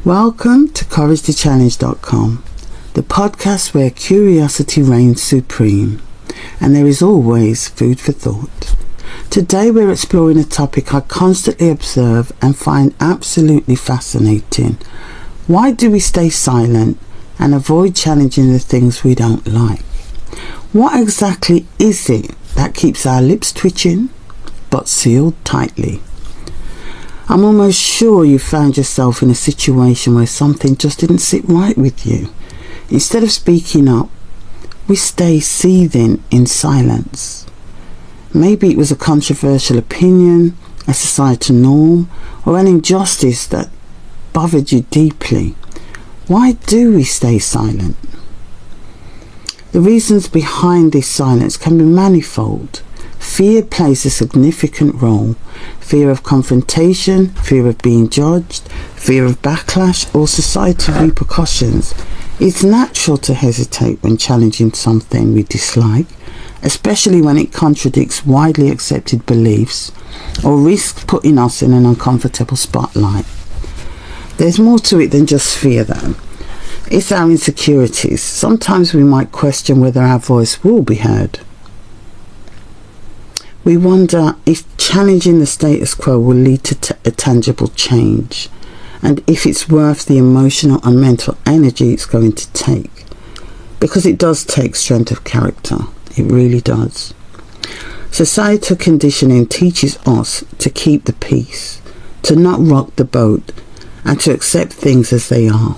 Welcome to CourageToChallenge.com, the podcast where curiosity reigns supreme and there is always food for thought. Today we're exploring a topic I constantly observe and find absolutely fascinating. Why do we stay silent and avoid challenging the things we don't like? What exactly is it that keeps our lips twitching but sealed tightly? I'm almost sure you found yourself in a situation where something just didn't sit right with you. Instead of speaking up, we stay seething in silence. Maybe it was a controversial opinion, a societal norm, or an injustice that bothered you deeply. Why do we stay silent? The reasons behind this silence can be manifold. Fear plays a significant role. Fear of confrontation, fear of being judged, fear of backlash or societal repercussions. It's natural to hesitate when challenging something we dislike, especially when it contradicts widely accepted beliefs or risks putting us in an uncomfortable spotlight. There's more to it than just fear though. It's our insecurities. Sometimes we might question whether our voice will be heard. We wonder if challenging the status quo will lead to a tangible change, and if it's worth the emotional and mental energy it's going to take. Because it does take strength of character. It really does. Societal conditioning teaches us to keep the peace, to not rock the boat, and to accept things as they are.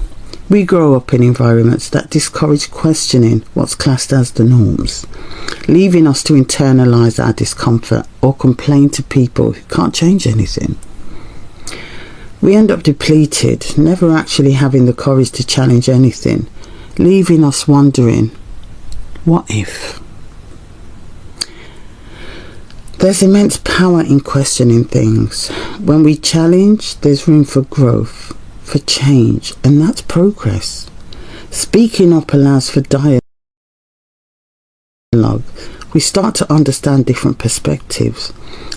We grow up in environments that discourage questioning what's classed as the norms, leaving us to internalize our discomfort or complain to people who can't change anything. We end up depleted, never actually having the courage to challenge anything, leaving us wondering, what if? There's immense power in questioning things. When we challenge, there's room for growth, for change, and that's progress. Speaking up allows for dialogue. We start to understand different perspectives.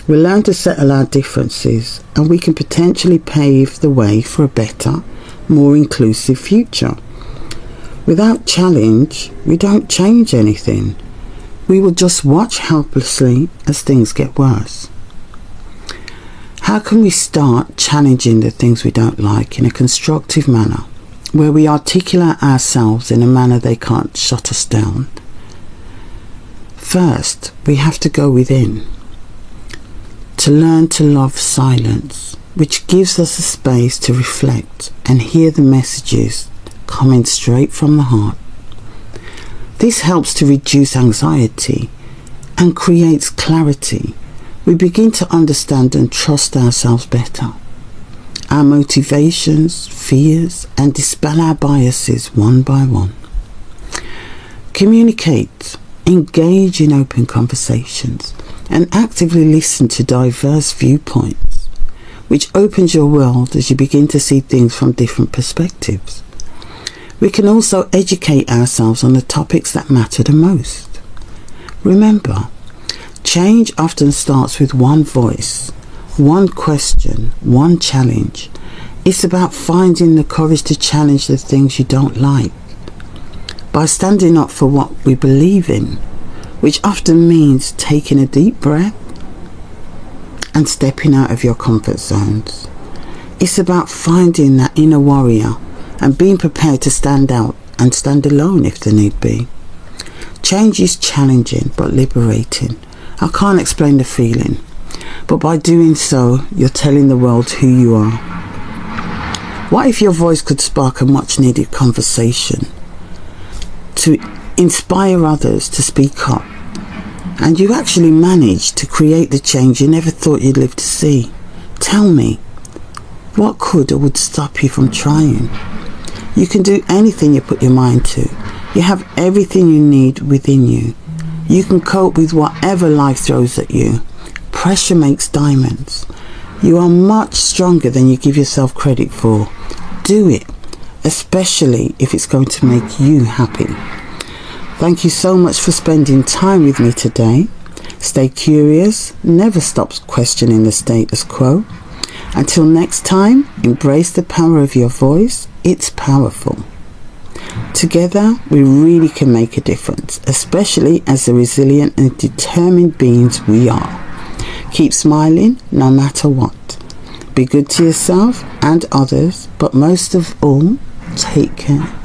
We learn to settle our differences, and we can potentially pave the way for a better, more inclusive future. Without challenge, we don't change anything. We will just watch helplessly as things get worse. How can we start challenging the things we don't like in a constructive manner, where we articulate ourselves in a manner they can't shut us down? First, we have to go within, to learn to love silence, which gives us a space to reflect and hear the messages coming straight from the heart. This helps to reduce anxiety and creates clarity. We begin to understand and trust ourselves better, our motivations, fears, and dispel our biases one by one. Communicate, engage in open conversations, and actively listen to diverse viewpoints, which opens your world as you begin to see things from different perspectives. We can also educate ourselves on the topics that matter the most. Remember, change often starts with one voice, one question, one challenge. It's about finding the courage to challenge the things you don't like. By standing up for what we believe in, which often means taking a deep breath and stepping out of your comfort zones. It's about finding that inner warrior and being prepared to stand out and stand alone if there need be. Change is challenging but liberating. I can't explain the feeling, but by doing so, you're telling the world who you are. What if your voice could spark a much needed conversation to inspire others to speak up, and you actually managed to create the change you never thought you'd live to see? Tell me, what could or would stop you from trying? You can do anything you put your mind to. You have everything you need within you. You can cope with whatever life throws at you. Pressure makes diamonds. You are much stronger than you give yourself credit for. Do it, especially if it's going to make you happy. Thank you so much for spending time with me today. Stay curious, never stop questioning the status quo, Until next time, embrace the power of your voice. It's powerful. Together, we really can make a difference, especially as the resilient and determined beings we are. Keep smiling no matter what. Be good to yourself and others, but most of all, take care.